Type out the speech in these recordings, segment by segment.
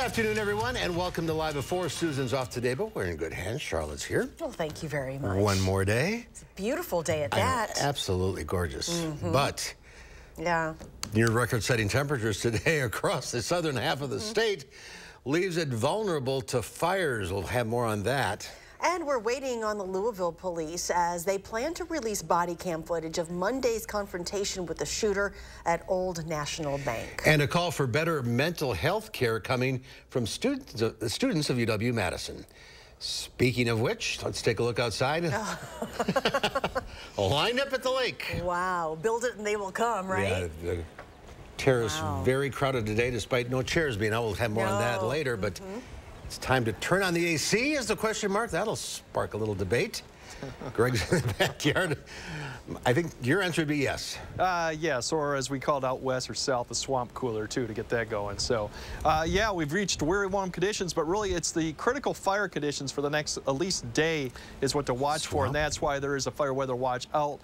afternoon, everyone, and welcome to Live Before. Susan's off today, but we're in good hands. Charlotte's here. Well, thank you very much. One more day. It's a beautiful day at that. Absolutely gorgeous. But yeah, near record-setting temperatures today across the southern half of the state leaves it vulnerable to fires. We'll have more on that. And we're waiting on the Louisville police as they plan to release body cam footage of Monday's confrontation with the shooter at Old National Bank. And a call for better mental health care coming from students of UW-Madison. Speaking of which, let's take a look outside. Lined up at the lake. Wow. Build it and they will come, right? Yeah, the terrace very crowded today despite no chairs being out. We'll have more on that later, but it's time to turn on the AC is the question mark. That'll spark a little debate. Greg's in the backyard. I think your answer would be yes. Yes, or as we called out west or south, the swamp cooler too, to get that going. So, yeah, we've reached very warm conditions, but really it's the critical fire conditions for the next at least day is what to watch for, and that's why there is a fire weather watch out.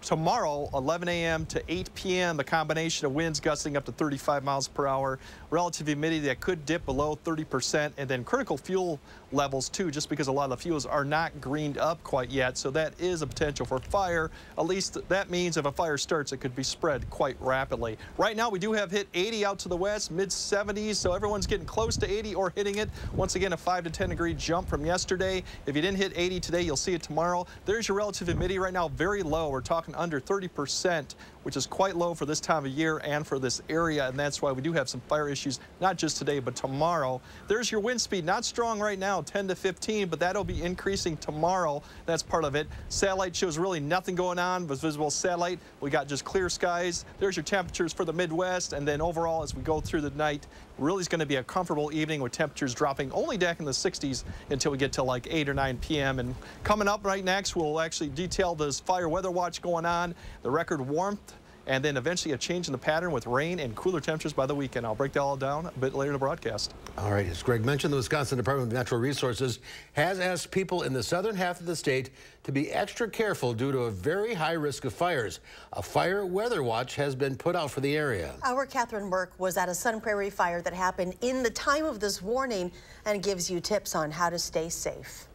Tomorrow, 11 a.m. to 8 p.m., a combination of winds gusting up to 35 miles per hour, relative humidity that could dip below 30%, and then critical fuel levels too, just because a lot of the fuels are not greened up quite yet. So that is a potential for fire. At least that means if a fire starts, it could be spread quite rapidly. Right now, we do have hit 80 out to the west, mid-70s, so everyone's getting close to 80 or hitting it. Once again, a 5 to 10 degree jump from yesterday. If you didn't hit 80 today, you'll see it tomorrow. There's your relative humidity right now, very low. We're talking under 30%, which is quite low for this time of year and for this area, and that's why we do have some fire issues, not just today, but tomorrow. There's your wind speed, not strong right now, 10 to 15, but that'll be increasing tomorrow. That's part of it. Satellite shows really nothing going on with visible satellite. We got just clear skies. There's your temperatures for the Midwest, and then overall, as we go through the night, really is going to be a comfortable evening with temperatures dropping only back in the 60s until we get to like 8 or 9 p.m. And coming up right next, we'll actually detail this fire weather watch going on, the record warmth, and then eventually a change in the pattern with rain and cooler temperatures by the weekend. I'll break that all down a bit later in the broadcast. All right, as Greg mentioned, the Wisconsin Department of Natural Resources has asked people in the southern half of the state to be extra careful due to a very high risk of fires. A fire weather watch has been put out for the area. Our Catherine Merck was at a Sun Prairie fire that happened in the time of this warning and gives you tips on how to stay safe.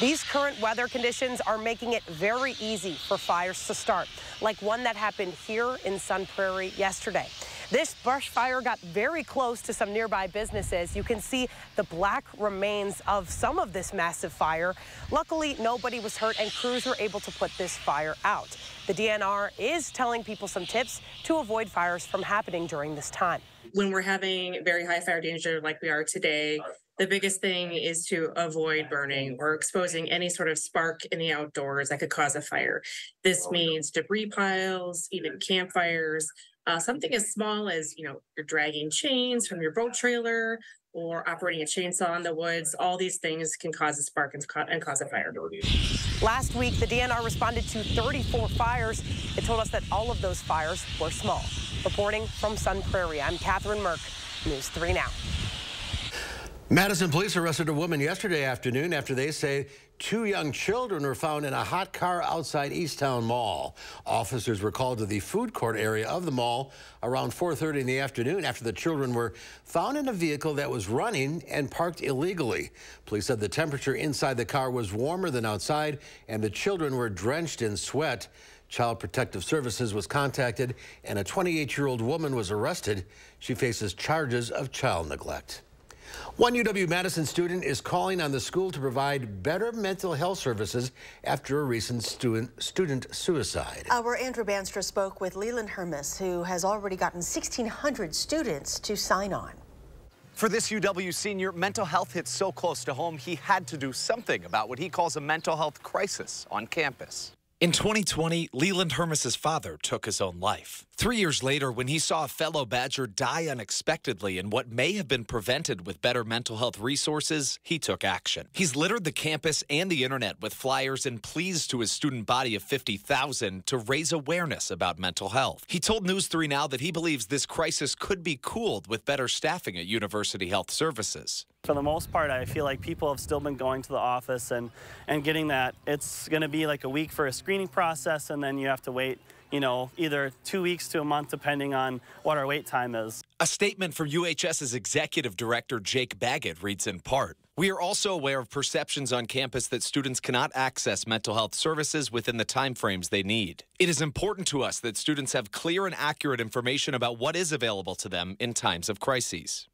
These current weather conditions are making it very easy for fires to start, like one that happened here in Sun Prairie yesterday. This brush fire got very close to some nearby businesses. You can see the black remains of some of this massive fire. Luckily, nobody was hurt and crews were able to put this fire out. The DNR is telling people some tips to avoid fires from happening during this time. When we're having very high fire danger like we are today, the biggest thing is to avoid burning or exposing any sort of spark in the outdoors that could cause a fire. This means debris piles, even campfires, something as small as, you're dragging chains from your boat trailer or operating a chainsaw in the woods. All these things can cause a spark and cause a fire. Last week, the DNR responded to 34 fires. It told us that all of those fires were small. Reporting from Sun Prairie, I'm Catherine Merck, News 3 Now. Madison police arrested a woman yesterday afternoon after they say 2 young children were found in a hot car outside Easttown Mall. Officers were called to the food court area of the mall around 4:30 in the afternoon after the children were found in a vehicle that was running and parked illegally. Police said the temperature inside the car was warmer than outside and the children were drenched in sweat. Child Protective Services was contacted and a 28-year-old woman was arrested. She faces charges of child neglect. One UW-Madison student is calling on the school to provide better mental health services after a recent student suicide. Our Andrew Banstra spoke with Leland Hermes, who has already gotten 1,600 students to sign on. For this UW senior, mental health hits so close to home, he had to do something about what he calls a mental health crisis on campus. In 2020, Leland Hermes' father took his own life. 3 years later, when he saw a fellow Badger die unexpectedly in what may have been prevented with better mental health resources, he took action. He's littered the campus and the internet with flyers and pleas to his student body of 50,000 to raise awareness about mental health. He told News 3 Now that he believes this crisis could be cooled with better staffing at University Health Services. For the most part, I feel like people have still been going to the office and getting that. It's going to be like a week for a screening process, and then you have to wait you know, either 2 weeks to a month, depending on what our wait time is. A statement from UHS's executive director, Jake Baggett, reads in part, "We are also aware of perceptions on campus that students cannot access mental health services within the timeframes they need. It is important to us that students have clear and accurate information about what is available to them in times of crises."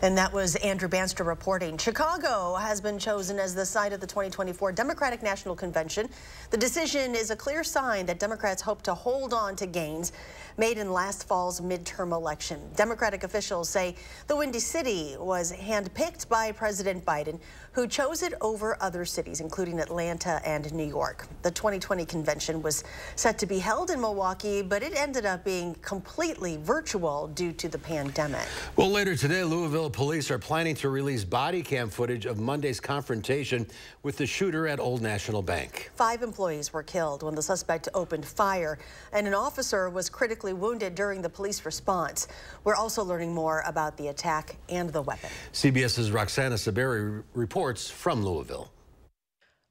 And that was Andrew Banster reporting. Chicago has been chosen as the site of the 2024 Democratic National Convention. The decision is a clear sign that Democrats hope to hold on to gains made in last fall's midterm election. Democratic officials say the Windy City was handpicked by President Biden, who chose it over other cities, including Atlanta and New York. The 2020 convention was set to be held in Milwaukee, but it ended up being completely virtual due to the pandemic. Well, later today, Louisville police are planning to release body cam footage of Monday's confrontation with the shooter at Old National Bank. 5 employees were killed when the suspect opened fire, and an officer was critically wounded during the police response. We're also learning more about the attack and the weapon. CBS's Roxana Saberi reports from Louisville.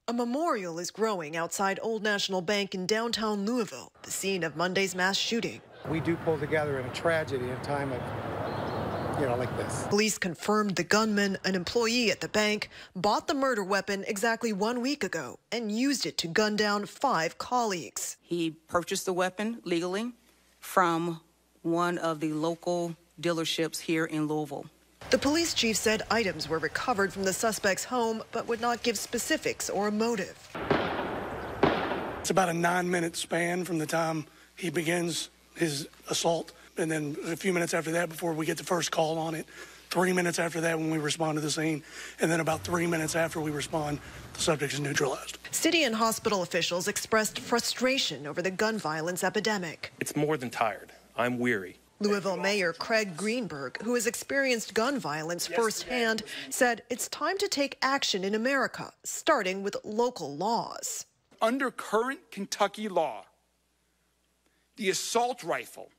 A memorial is growing outside Old National Bank in downtown Louisville, the scene of Monday's mass shooting. We do pull together in a tragedy, in a time of, like this. Police confirmed the gunman, an employee at the bank, bought the murder weapon exactly 1 week ago and used it to gun down 5 colleagues. He purchased the weapon legally from one of the local dealerships here in Louisville. The police chief said items were recovered from the suspect's home, but would not give specifics or a motive. It's about a 9-minute span from the time he begins his assault, and then a few minutes after that before we get the first call on it, 3 minutes after that when we respond to the scene, and then about 3 minutes after we respond, the subject is neutralized. City and hospital officials expressed frustration over the gun violence epidemic. It's more than tired. I'm weary. Louisville Mayor Craig Greenberg, who has experienced gun violence firsthand, said it's time to take action in America, starting with local laws. Under current Kentucky law, the assault rifle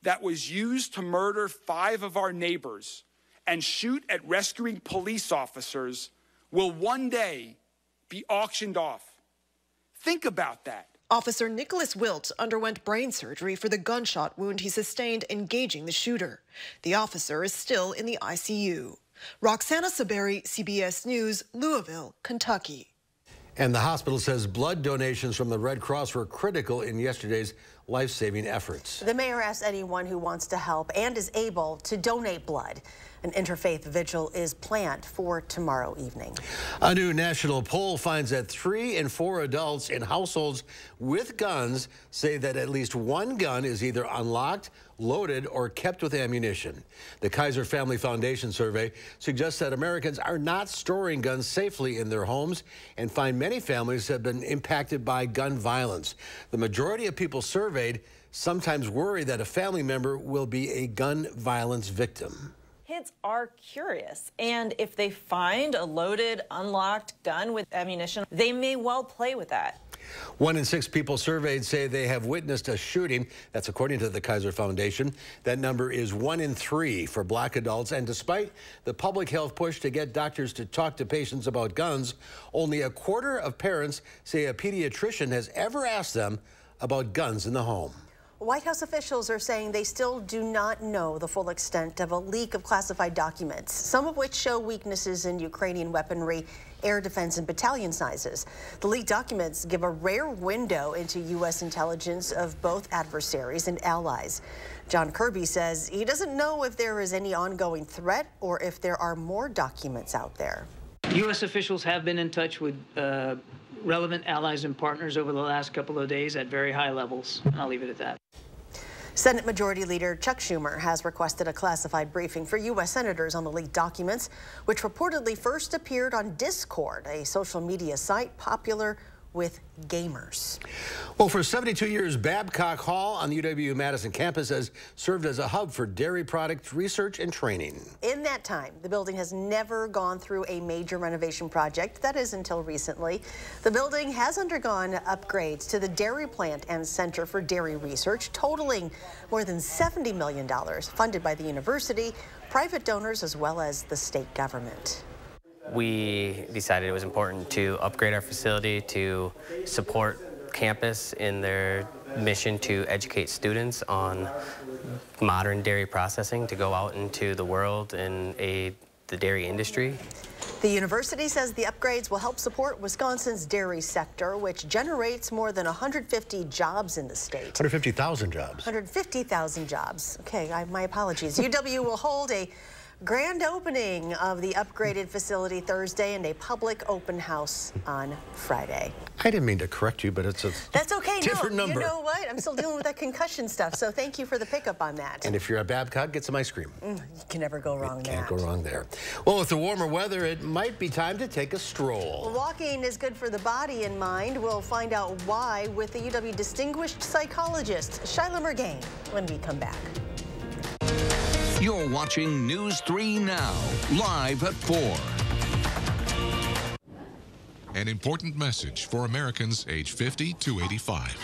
that was used to murder 5 of our neighbors and shoot at rescuing police officers will one day be auctioned off. Think about that. Officer Nicholas Wilt underwent brain surgery for the gunshot wound he sustained engaging the shooter. The officer is still in the ICU. Roxana Saberi, CBS News, Louisville, Kentucky. And the hospital says blood donations from the Red Cross were critical in yesterday's life-saving efforts. The mayor asks anyone who wants to help and is able to donate blood. An interfaith vigil is planned for tomorrow evening. A new national poll finds that 3 in 4 adults in households with guns say that at least one gun is either unlocked, loaded, or kept with ammunition. The Kaiser Family Foundation survey suggests that Americans are not storing guns safely in their homes and find many families have been impacted by gun violence. The majority of people surveyed sometimes worry that a family member will be a gun violence victim. Kids are curious, and if they find a loaded, unlocked gun with ammunition, they may well play with that. 1 in 6 people surveyed say they have witnessed a shooting. That's according to the Kaiser Foundation. That number is 1 in 3 for black adults. And despite the public health push to get doctors to talk to patients about guns, only a quarter of parents say a pediatrician has ever asked them about guns in the home. White House officials are saying they still do not know the full extent of a leak of classified documents, some of which show weaknesses in Ukrainian weaponry, air defense, and battalion sizes. The leaked documents give a rare window into U.S. intelligence of both adversaries and allies. John Kirby says he doesn't know if there is any ongoing threat or if there are more documents out there. U.S. officials have been in touch with relevant allies and partners over the last couple of days at very high levels. I'll leave it at that. Senate Majority Leader Chuck Schumer has requested a classified briefing for U.S. senators on the leaked documents, which reportedly first appeared on Discord, a social media site popular with gamers. Well, for 72 years, Babcock Hall on the UW-Madison campus has served as a hub for dairy product research and training. In that time, the building has never gone through a major renovation project, that is until recently. The building has undergone upgrades to the dairy plant and Center for Dairy Research, totaling more than $70 million, funded by the university, private donors, as well as the state government. We decided it was important to upgrade our facility to support campus in their mission to educate students on modern dairy processing to go out into the world and aid the dairy industry. The university says the upgrades will help support Wisconsin's dairy sector, which generates more than 150 jobs in the state. 150,000 jobs. 150,000 jobs. Okay, my apologies. UW will hold a grand opening of the upgraded facility Thursday and a public open house on Friday. I didn't mean to correct you, but it's a That's okay. different number. You know what? I'm still dealing with that concussion stuff, so thank you for the pickup on that. And if you're at Babcock, get some ice cream. You can never go wrong there. Can't go wrong there. Well, with the warmer weather, it might be time to take a stroll. Walking is good for the body and mind. We'll find out why with the UW distinguished psychologist, Shyla Mergain, when we come back. You're watching News 3 Now, live at 4. An important message for Americans age 50 to 85.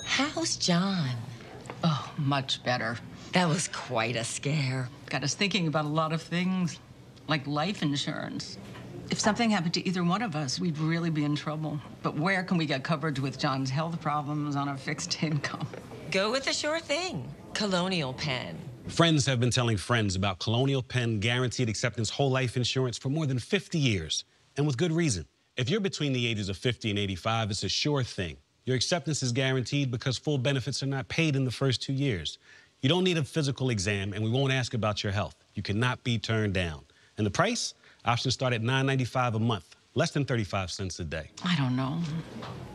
How's John? Oh, much better. That was quite a scare. Got us thinking about a lot of things, like life insurance. If something happened to either one of us, we'd really be in trouble. But where can we get coverage with John's health problems on a fixed income? Go with the sure thing, Colonial Penn. Friends have been telling friends about Colonial Penn Guaranteed Acceptance Whole Life Insurance for more than 50 years, and with good reason. If you're between the ages of 50 and 85, it's a sure thing. Your acceptance is guaranteed because full benefits are not paid in the first 2 years. You don't need a physical exam, and we won't ask about your health. You cannot be turned down. And the price? Options start at $9.95 a month, less than 35 cents a day. I don't know.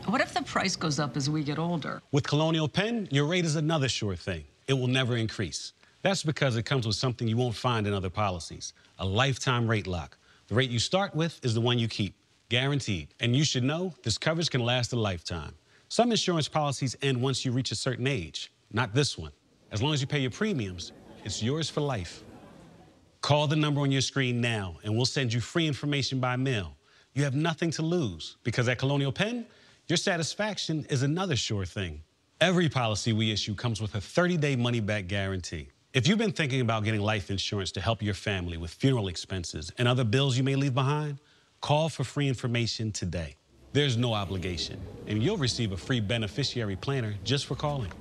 What if the price goes up as we get older? With Colonial Penn, your rate is another sure thing. It will never increase. That's because it comes with something you won't find in other policies, a lifetime rate lock. The rate you start with is the one you keep, guaranteed. And you should know this coverage can last a lifetime. Some insurance policies end once you reach a certain age, not this one. As long as you pay your premiums, it's yours for life. Call the number on your screen now, and we'll send you free information by mail. You have nothing to lose, because at Colonial Penn, your satisfaction is another sure thing. Every policy we issue comes with a 30-day money-back guarantee. If you've been thinking about getting life insurance to help your family with funeral expenses and other bills you may leave behind, call for free information today. There's no obligation, and you'll receive a free beneficiary planner just for calling.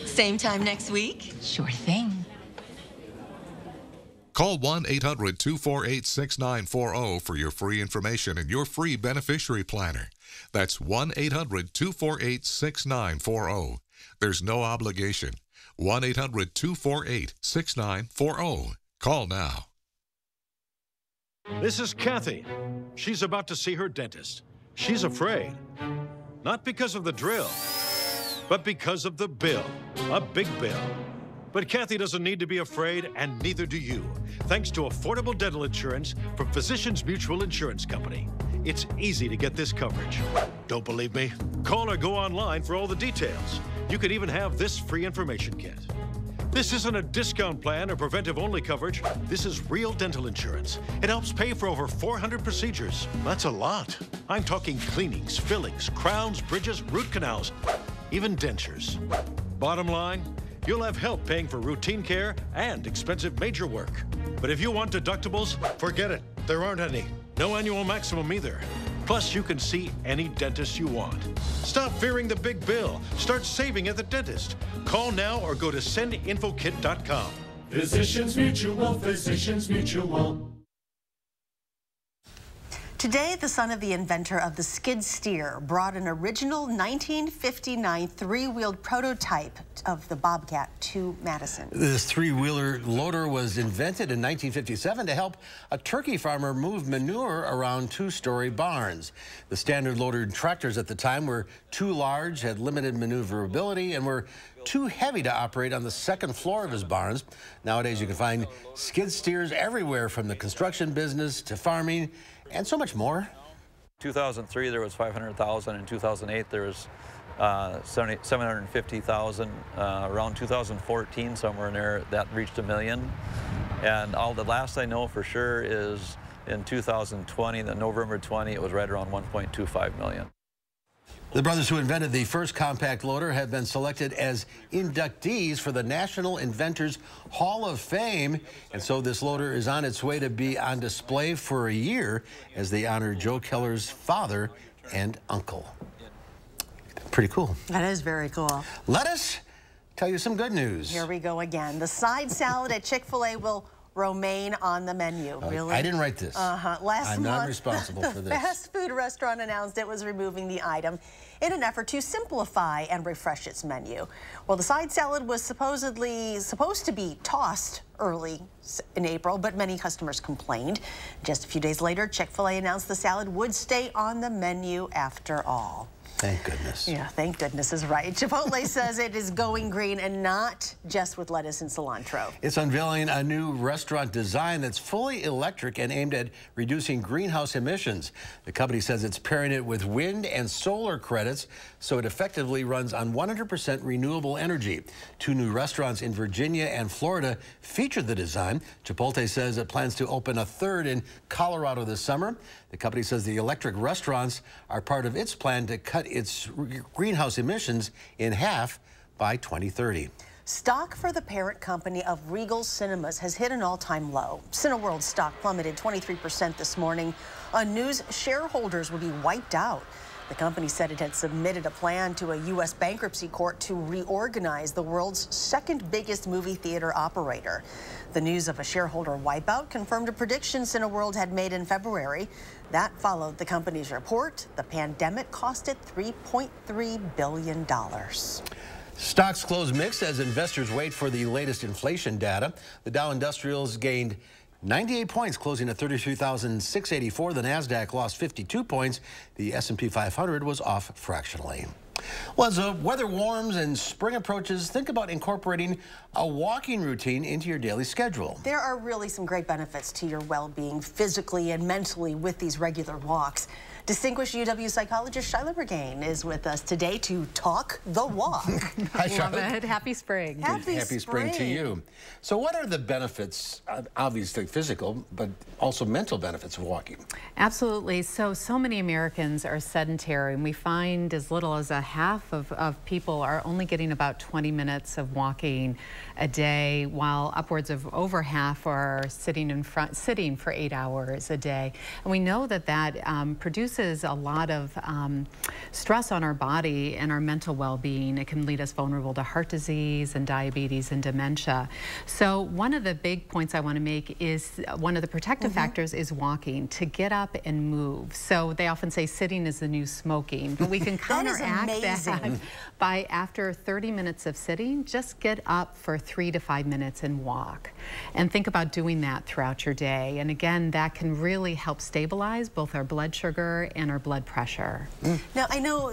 Same time next week? Sure thing. Call 1-800-248-6940 for your free information and your free beneficiary planner. That's 1-800-248-6940. There's no obligation. 1-800-248-6940. Call now. This is Kathy. She's about to see her dentist. She's afraid. Not because of the drill, but because of the bill. A big bill. But Kathy doesn't need to be afraid, and neither do you, thanks to affordable dental insurance from Physicians Mutual Insurance Company. It's easy to get this coverage. Don't believe me? Call or go online for all the details. You could even have this free information kit. This isn't a discount plan or preventive-only coverage. This is real dental insurance. It helps pay for over 400 procedures. That's a lot. I'm talking cleanings, fillings, crowns, bridges, root canals, even dentures. Bottom line, you'll have help paying for routine care and expensive major work. But if you want deductibles, forget it. There aren't any. No annual maximum either. Plus, you can see any dentist you want. Stop fearing the big bill. Start saving at the dentist. Call now or go to sendinfokit.com. Physicians Mutual, Physicians Mutual. Today, the son of the inventor of the skid steer brought an original 1959 three-wheeled prototype of the Bobcat to Madison. This three-wheeler loader was invented in 1957 to help a turkey farmer move manure around two-story barns. The standard loader tractors at the time were too large, had limited maneuverability, and were too heavy to operate on the second floor of his barns. Nowadays, you can find skid steers everywhere, from the construction business to farming, and so much more. 2003, there was 500,000. In 2008, there was 750,000. Around 2014, somewhere in there, that reached 1 million. And all the last I know for sure is in 2020, the November 20, it was right around 1.25 million. The brothers who invented the first compact loader have been selected as inductees for the National Inventors Hall of Fame. And so this loader is on its way to be on display for a year as they honor Joe Keller's father and uncle. Pretty cool. That is very cool. Let us tell you some good news. Here we go again. The side salad at Chick-fil-A will remain on the menu. Really? I didn't write this. Last I'm not month, responsible for this. The fast food restaurant announced it was removing the item in an effort to simplify and refresh its menu. Well, the side salad was supposed to be tossed early in April, but many customers complained. Just a few days later, Chick-fil-A announced the salad would stay on the menu after all. Thank goodness. Yeah, thank goodness is right. Chipotle says it is going green and not just with lettuce and cilantro. It's unveiling a new restaurant design that's fully electric and aimed at reducing greenhouse emissions. The company says it's pairing it with wind and solar credits, so it effectively runs on 100% renewable energy. 2 new restaurants in Virginia and Florida feature the design. Chipotle says it plans to open a 3rd in Colorado this summer. The company says the electric restaurants are part of its plan to cut its greenhouse emissions in half by 2030. Stock for the parent company of Regal Cinemas has hit an all-time low. Cineworld stock plummeted 23% this morning on news shareholders would be wiped out. The company said it had submitted a plan to a U.S. bankruptcy court to reorganize the world's 2nd biggest movie theater operator. The news of a shareholder wipeout confirmed a prediction Cineworld had made in February. That followed the company's report. The pandemic cost it $3.3 billion. Stocks closed mixed as investors wait for the latest inflation data. The Dow Industrials gained 98 points, closing at 33,684. The Nasdaq lost 52 points. The S&P 500 was off fractionally. Well, as the weather warms and spring approaches, think about incorporating a walking routine into your daily schedule. There are really some great benefits to your well-being physically and mentally with these regular walks. Distinguished UW psychologist Shyla Burgain is with us today to talk the walk. Hi, Love it. Happy spring. Happy spring to you. So what are the benefits, obviously physical, but also mental benefits of walking? Absolutely. So many Americans are sedentary, and we find as little as a half of people are only getting about 20 minutes of walking a day, while upwards of over half are sitting for 8 hours a day. And we know that produces a lot of stress on our body and our mental well-being. It can lead us vulnerable to heart disease and diabetes and dementia. So one of the big points I want to make is one of the protective factors is walking, to get up and move. So they often say sitting is the new smoking, but we can counteract that by after 30 minutes of sitting, just get up for 3 to 5 minutes and walk. And think about doing that throughout your day. And again, that can really help stabilize both our blood sugar and our blood pressure. Now, I know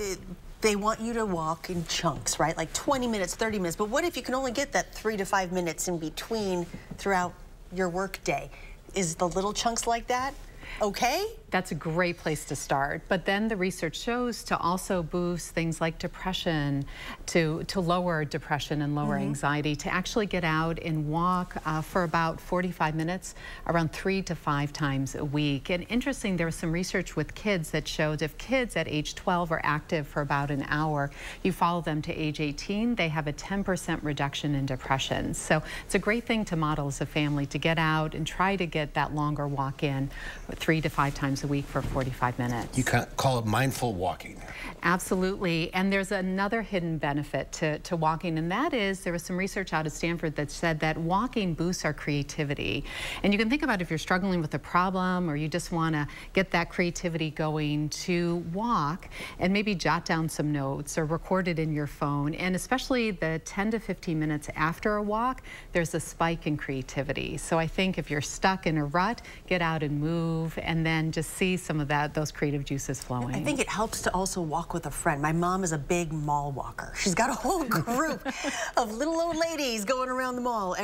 they want you to walk in chunks, right? Like 20 minutes, 30 minutes. But what if you can only get that 3 to 5 minutes in between throughout your work day? Is the little chunks like that okay? That's a great place to start. But then the research shows to also boost things like depression, to lower depression and lower anxiety, to actually get out and walk for about 45 minutes, around 3 to 5 times a week. And interesting, there was some research with kids that showed if kids at age 12 are active for about an hour, you follow them to age 18, they have a 10% reduction in depression. So it's a great thing to model as a family, to get out and try to get that longer walk in 3 to 5 times a week for 45 minutes. You call it mindful walking. Absolutely. And there's another hidden benefit to walking, and that is there was some research out of Stanford that said that walking boosts our creativity. And you can think about if you're struggling with a problem or you just want to get that creativity going, to walk and maybe jot down some notes or record it in your phone. And especially the 10 to 15 minutes after a walk, there's a spike in creativity. So I think if you're stuck in a rut, get out and move, and then just see some of those creative juices flowing. I think it helps to also walk with a friend. My mom is a big mall walker. She's got a whole group of little old ladies going around the mall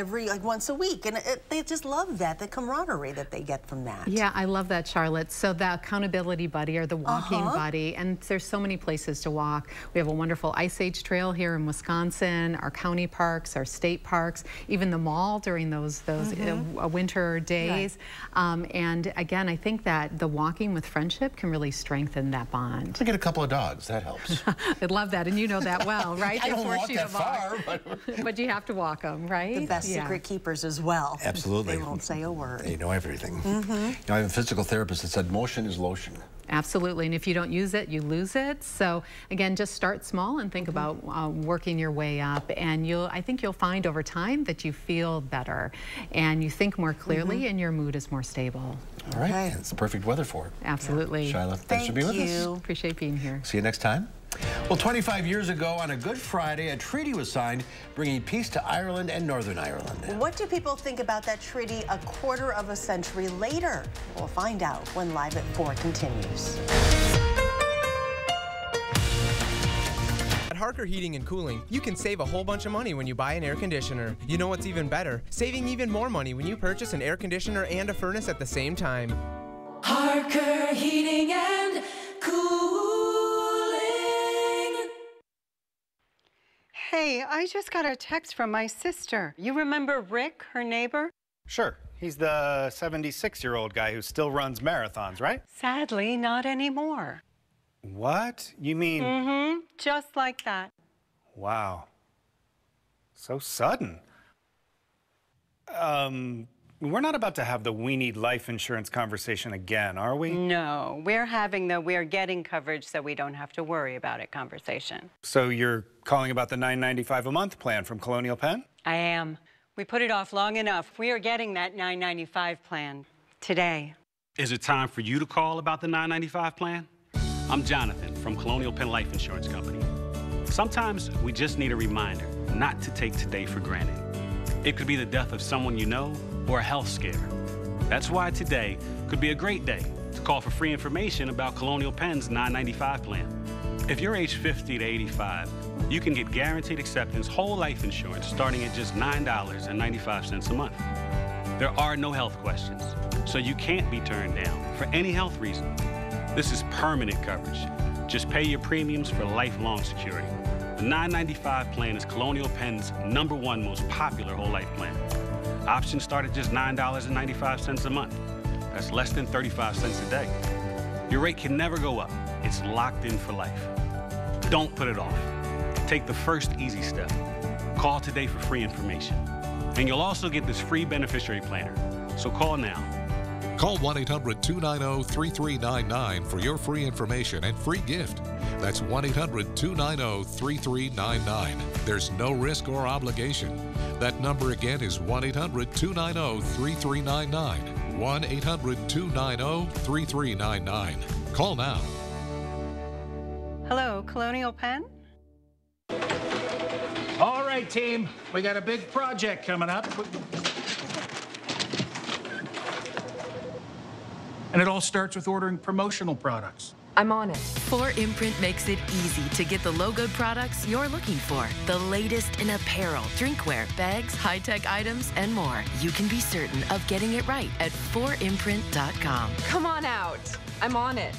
once a week, and they just love that, the camaraderie that they get from that. Yeah, I love that, Charlotte. So the accountability buddy or the walking buddy, and there's so many places to walk. We have a wonderful Ice Age Trail here in Wisconsin, our county parks, our state parks, even the mall during those winter days. Right. And again, I think that the walking with friendship can really strengthen that bond. To get a couple of dogs, that helps. I'd love that, and you know that well, right? I don't walk that far, but you have to walk them, right? The best secret keepers as well. Absolutely. They won't say a word. They know everything. Mm-hmm. You know, I have a physical therapist that said motion is lotion. Absolutely, and if you don't use it, you lose it. So again, just start small and think about working your way up, and I think you'll find over time that you feel better, and you think more clearly, and your mood is more stable. All right, okay. It's the perfect weather for it. Absolutely. Shyla, thanks for being with us. Appreciate being here. See you next time. Well, 25 years ago on a Good Friday, a treaty was signed bringing peace to Ireland and Northern Ireland. What do people think about that treaty a quarter of a century later? We'll find out when Live at 4 continues. At Harker Heating and Cooling, you can save a whole bunch of money when you buy an air conditioner. You know what's even better? Saving even more money when you purchase an air conditioner and a furnace at the same time. Harker Heating and Cooling. Hey, I just got a text from my sister. You remember Rick, her neighbor? Sure. He's the 76-year-old guy who still runs marathons, right? Sadly, not anymore. What? You mean... Mm-hmm. Just like that. Wow. So sudden. We're not about to have the we need life insurance conversation again, are we? No, we're having the we're getting coverage so we don't have to worry about it conversation. So you're calling about the $9.95 a month plan from Colonial Penn? I am. We put it off long enough. We are getting that $9.95 plan today. Is it time for you to call about the $9.95 plan? I'm Jonathan from Colonial Penn Life Insurance Company. Sometimes we just need a reminder not to take today for granted. It could be the death of someone you know or a health scare. That's why today could be a great day to call for free information about Colonial Penn's $9.95 plan. If you're age 50 to 85, you can get guaranteed acceptance whole life insurance starting at just $9.95 a month. There are no health questions, so you can't be turned down for any health reason. This is permanent coverage. Just pay your premiums for lifelong security. The $9.95 plan is Colonial Penn's #1 most popular whole life plan. Options start at just $9.95 a month. That's less than 35 cents a day. Your rate can never go up. It's locked in for life. Don't put it off. Take the first easy step. Call today for free information. And you'll also get this free beneficiary planner. So call now. Call 1-800-290-3399 for your free information and free gift. That's 1-800-290-3399. There's no risk or obligation. That number again is 1-800-290-3399. 1-800-290-3399. Call now. Hello, Colonial Penn? All right, team. We got a big project coming up. And it all starts with ordering promotional products. I'm on it. 4imprint makes it easy to get the logoed products you're looking for. The latest in apparel, drinkware, bags, high-tech items, and more. You can be certain of getting it right at 4imprint.com. Come on out. I'm on it.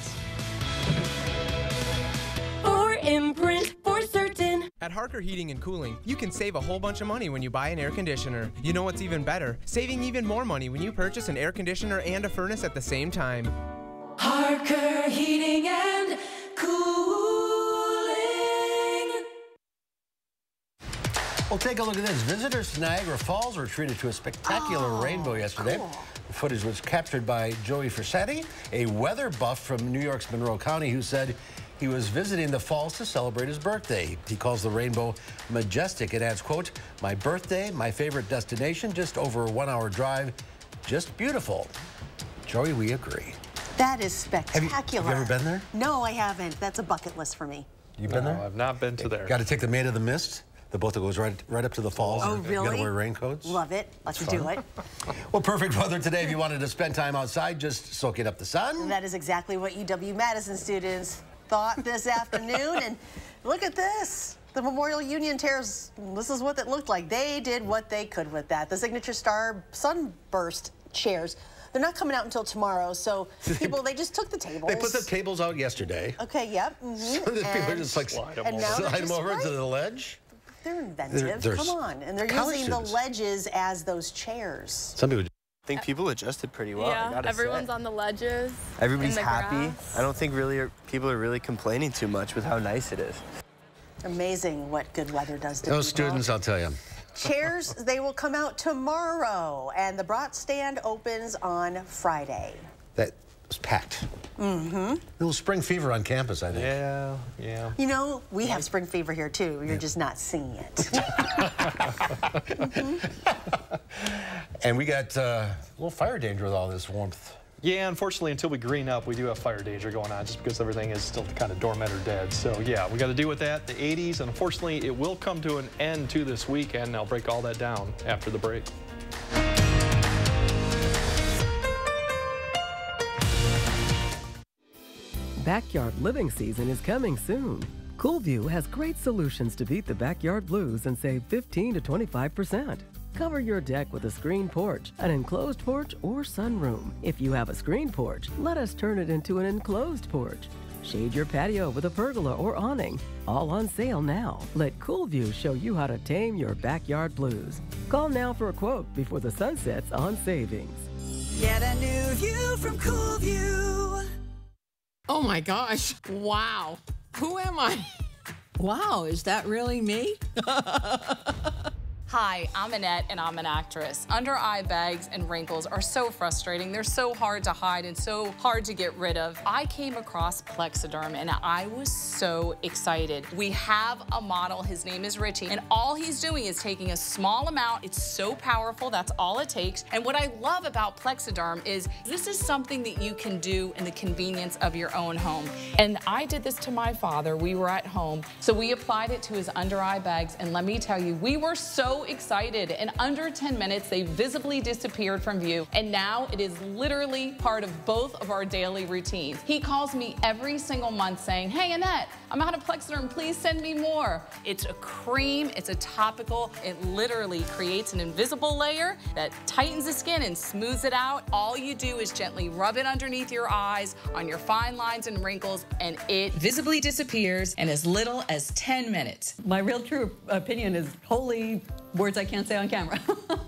4imprint for certain. At Harker Heating and Cooling, you can save a whole bunch of money when you buy an air conditioner. You know what's even better? Saving even more money when you purchase an air conditioner and a furnace at the same time. Harker Heating and Cooling. Well, take a look at this. Visitors to Niagara Falls were treated to a spectacular rainbow yesterday. Cool. The footage was captured by Joey Frissetti, a weather buff from New York's Monroe County, who said he was visiting the falls to celebrate his birthday. He calls the rainbow majestic and adds, quote, "My birthday, my favorite destination, just over a 1-hour drive, just beautiful." Joey, we agree. That is spectacular. Have you ever been there? No, I haven't. That's a bucket list for me. You been there? I've not been to there. Got to take the Maid of the Mist, the boat that goes right up to the falls. Oh, really? You got to wear raincoats. Love it. Let's do it. Well, perfect weather today if you wanted to spend time outside, just soaking up the sun. And that is exactly what UW-Madison students thought this afternoon. And look at this. The Memorial Union Terrace, this is what it looked like. They did what they could with that. The Signature Star Sunburst chairs. They're not coming out until tomorrow, so people, they just took the tables. They put the tables out yesterday. Okay, yep. So that people are just like slide them over to the ledge. They're inventive. Come on. And they're using the ledges as those chairs. Some people think people adjusted pretty well. Yeah, everyone's on the ledges. Everybody's in the happy. grass. I don't think people are really complaining too much with how nice it is. Amazing what good weather does to Those people. students, I'll tell you. Chairs, they will come out tomorrow, and the Brat stand opens on Friday. That was packed. Mm-hmm. A little spring fever on campus, I think. Yeah. You know, we have spring fever here, too. You're just not seeing it. And we got a little fire danger with all this warmth. Yeah, unfortunately, until we green up, we do have fire danger going on just because everything is still kind of dormant or dead. So, yeah, we got to deal with that, the 80s, and unfortunately, it will come to an end to this weekend. I'll break all that down after the break. Backyard living season is coming soon. Coolview has great solutions to beat the backyard blues and save 15 to 25%. Cover your deck with a screen porch, an enclosed porch, or sunroom. If you have a screen porch, let us turn it into an enclosed porch. Shade your patio with a pergola or awning. All on sale now. Let Coolview show you how to tame your backyard blues. Call now for a quote before the sun sets on savings. Get a new view from Coolview. Oh my gosh. Wow. Who am I? Wow, is that really me? Hi, I'm Annette, and I'm an actress. Under-eye bags and wrinkles are so frustrating. They're so hard to hide and so hard to get rid of. I came across Plexiderm, and I was so excited. We have a model. His name is Richie, and all he's doing is taking a small amount. It's so powerful. That's all it takes. And what I love about Plexiderm is this is something that you can do in the convenience of your own home. And I did this to my father. We were at home, so we applied it to his under-eye bags, and let me tell you, we were so excited. In under 10 minutes, they visibly disappeared from view, and now it is literally part of both of our daily routines. He calls me every single month saying, "Hey, Annette, I'm out of Plexiderm. Please send me more." It's a cream. It's a topical. It literally creates an invisible layer that tightens the skin and smooths it out. All you do is gently rub it underneath your eyes, on your fine lines and wrinkles, and it visibly disappears in as little as 10 minutes. My real true opinion is holy words I can't say on camera.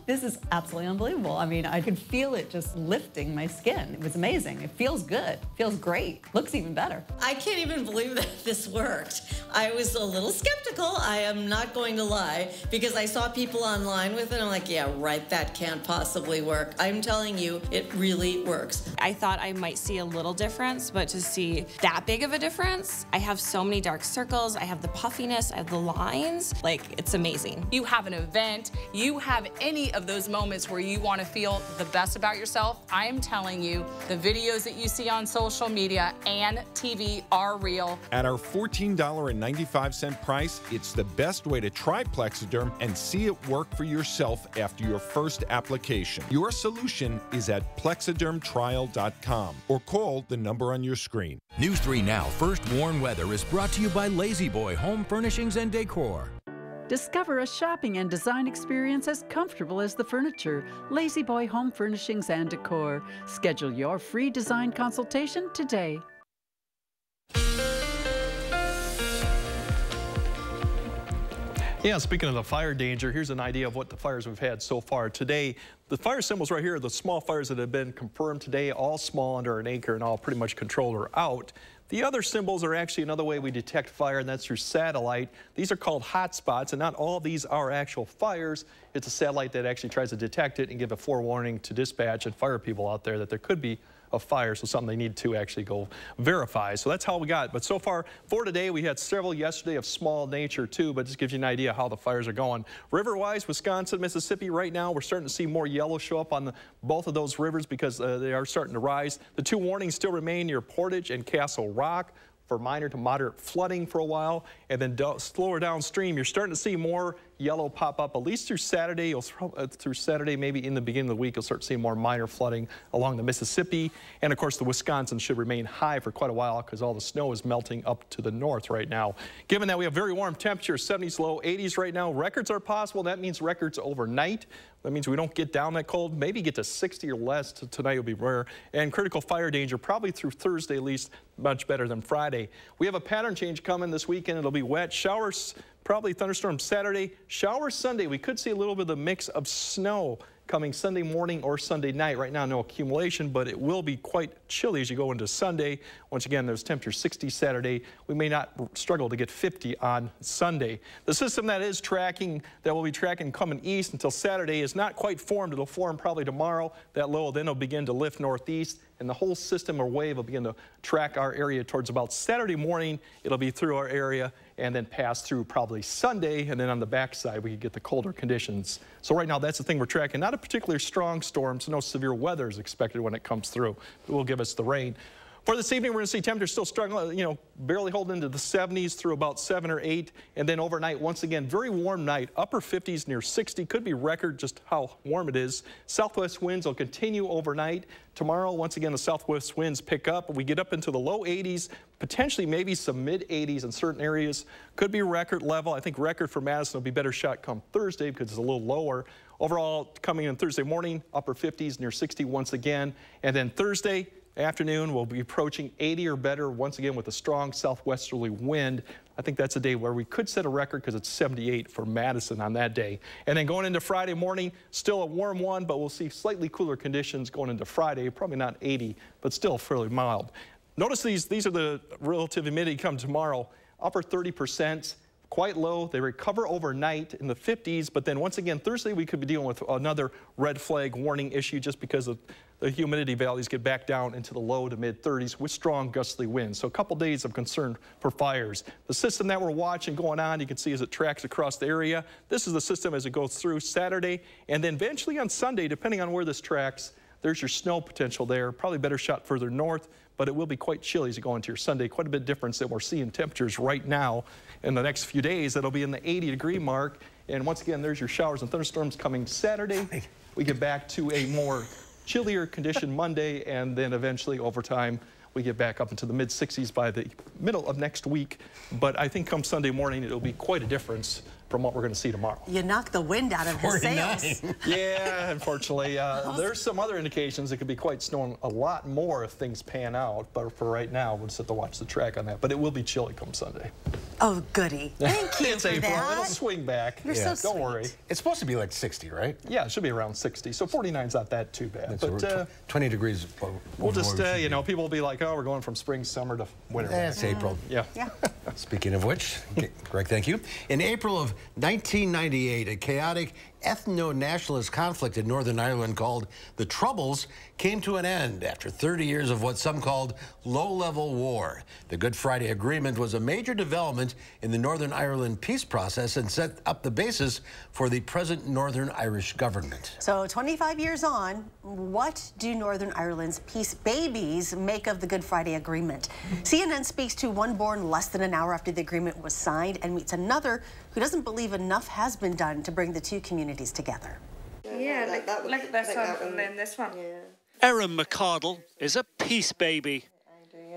This is absolutely unbelievable. I mean, I could feel it just lifting my skin. It was amazing. It feels good. Feels great. Looks even better. I can't even believe that this worked. I was a little skeptical, I am not going to lie, because I saw people online with it, and I'm like, yeah, right, that can't possibly work. I'm telling you, it really works. I thought I might see a little difference, but to see that big of a difference, I have so many dark circles, I have the puffiness, I have the lines, like, it's amazing. You have an event, you have any of those moments where you want to feel the best about yourself, I am telling you, the videos that you see on social media and TV are real. At our $14.95 price, it's the best way to try Plexiderm and see it work for yourself after your first application. Your solution is at plexidermtrial.com or call the number on your screen. News 3 Now First Warn Weather is brought to you by Lazy Boy Home Furnishings and Decor. Discover a shopping and design experience as comfortable as the furniture. Lazy Boy Home Furnishings and Decor. Schedule your free design consultation today. Yeah, speaking of the fire danger, here's an idea of what the fires we've had so far today. The fire symbols right here are the small fires that have been confirmed today, all small under an acre and all pretty much controlled or out. The other symbols are actually another way we detect fire, and that's through satellite. These are called hotspots, and not all of these are actual fires. It's a satellite that actually tries to detect it and give a forewarning to dispatch and fire people out there that there could be a fire, so something they need to actually go verify. So that's how we got. But so far for today, we had several yesterday of small nature too, but just gives you an idea how the fires are going. River-wise, Wisconsin, Mississippi, right now we're starting to see more yellow show up on both of those rivers because they are starting to rise. The two warnings still remain near Portage and Castle Rock for minor to moderate flooding for a while, and then slower downstream, you're starting to see more yellow pop up, at least through Saturday. Through Saturday, maybe in the beginning of the week, you'll start seeing more minor flooding along the Mississippi. And of course, the Wisconsin should remain high for quite a while because all the snow is melting up to the north right now. Given that we have very warm temperatures, 70s, low 80s right now, records are possible. That means records overnight. That means we don't get down that cold, maybe get to 60 or less. Tonight will be rare. And critical fire danger probably through Thursday at least, much better than Friday. We have a pattern change coming this weekend. It'll be wet. Showers, probably thunderstorms Saturday. Showers Sunday. We could see a little bit of the mix of snow coming Sunday morning or Sunday night. Right now, no accumulation, but it will be quite chilly as you go into Sunday. Once again, there's temperature 60 Saturday. We may not struggle to get 50 on Sunday. The system that will be tracking coming east until Saturday is not quite formed. It'll form probably tomorrow. That low then will begin to lift northeast, and the whole system or wave will begin to track our area towards about Saturday morning. It'll be through our area and then pass through probably Sunday, and then on the backside we get the colder conditions. So right now that's the thing we're tracking. Not a particularly strong storm, so no severe weather is expected when it comes through. It will give us the rain. For this evening, we're going to see temperatures still struggling, barely holding into the 70s through about 7 or 8. And then overnight, once again, very warm night, upper 50s near 60. Could be record just how warm it is. Southwest winds will continue overnight. Tomorrow, once again, the southwest winds pick up. We get up into the low 80s, potentially maybe some mid 80s in certain areas. Could be record level. I think record for Madison will be better shot come Thursday because it's a little lower. Overall, coming in Thursday morning, upper 50s near 60 once again. And then Thursday afternoon, we'll be approaching 80 or better once again with a strong southwesterly wind. I think that's a day where we could set a record because it's 78 for Madison on that day. And then going into Friday morning, still a warm one, but we'll see slightly cooler conditions going into Friday. Probably not 80, but still fairly mild. Notice these are the relative humidity come tomorrow. Upper 30%. Quite low. They recover overnight in the 50s, but then once again, Thursday we could be dealing with another red flag warning issue just because of the humidity values get back down into the low to mid 30s with strong gustly winds. So a couple days of concern for fires. The system that we're watching going on, you can see as it tracks across the area. This is the system as it goes through Saturday, and then eventually on Sunday, depending on where this tracks, there's your snow potential there. Probably better shot further north, but it will be quite chilly as you go into your Sunday. Quite a bit difference that we're seeing temperatures right now. In the next few days, that'll be in the 80-degree mark. And once again, there's your showers and thunderstorms coming Saturday. We get back to a more chillier condition Monday, and then eventually over time, we get back up into the mid-60s by the middle of next week. But I think come Sunday morning, it'll be quite a difference from what we're going to see tomorrow. You knocked the wind out of his sails. Yeah, unfortunately. There's some other indications it could be quite snowing a lot more if things pan out. But for right now, we'll just have to watch the track on that. But it will be chilly come Sunday. Oh, goody. Thank you it's for April. that. It'll swing back. You're so Don't worry. It's supposed to be like 60, right? Yeah, it should be around 60. So 49's not that too bad. But 20 degrees. We'll just, people will be like, oh, we're going from spring, summer to winter. It's April. Yeah. Speaking of which, Greg, thank you. In April of 1998, a chaotic ethno-nationalist conflict in Northern Ireland called the Troubles came to an end after 30 years of what some called low-level war. The Good Friday Agreement was a major development in the Northern Ireland peace process and set up the basis for the present Northern Irish government. So 25 years on, what do Northern Ireland's peace babies make of the Good Friday Agreement? CNN speaks to one born less than an hour after the agreement was signed and meets another who doesn't believe enough has been done to bring the two communities together. Yeah, like this one and then this one. Yeah. Erin McCardle is a peace baby.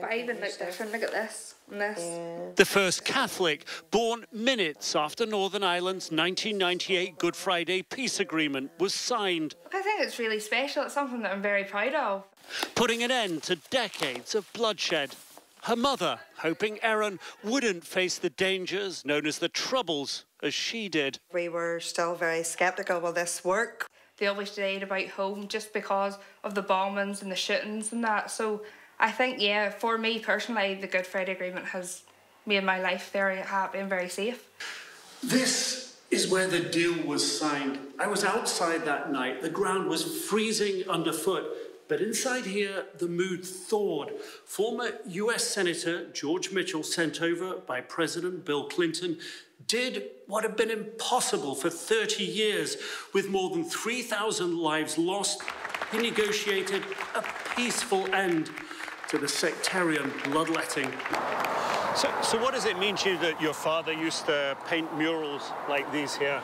But I even look different. Look at this and this. Yeah. The first Catholic, born minutes after Northern Ireland's 1998 Good Friday peace agreement was signed. I think it's really special. It's something that I'm very proud of. Putting an end to decades of bloodshed. Her mother hoping Erin wouldn't face the dangers known as the Troubles as she did. We were still very sceptical, will this work? They always stayed about home just because of the bombings and the shootings and that. So I think, yeah, for me personally, the Good Friday Agreement has made my life very happy and very safe. This is where the deal was signed. I was outside that night. The ground was freezing underfoot. But inside here, the mood thawed. Former US Senator George Mitchell, sent over by President Bill Clinton, did what had been impossible for 30 years. With more than 3,000 lives lost, he negotiated a peaceful end to the sectarian bloodletting. So what does it mean to you that your father used to paint murals like these here?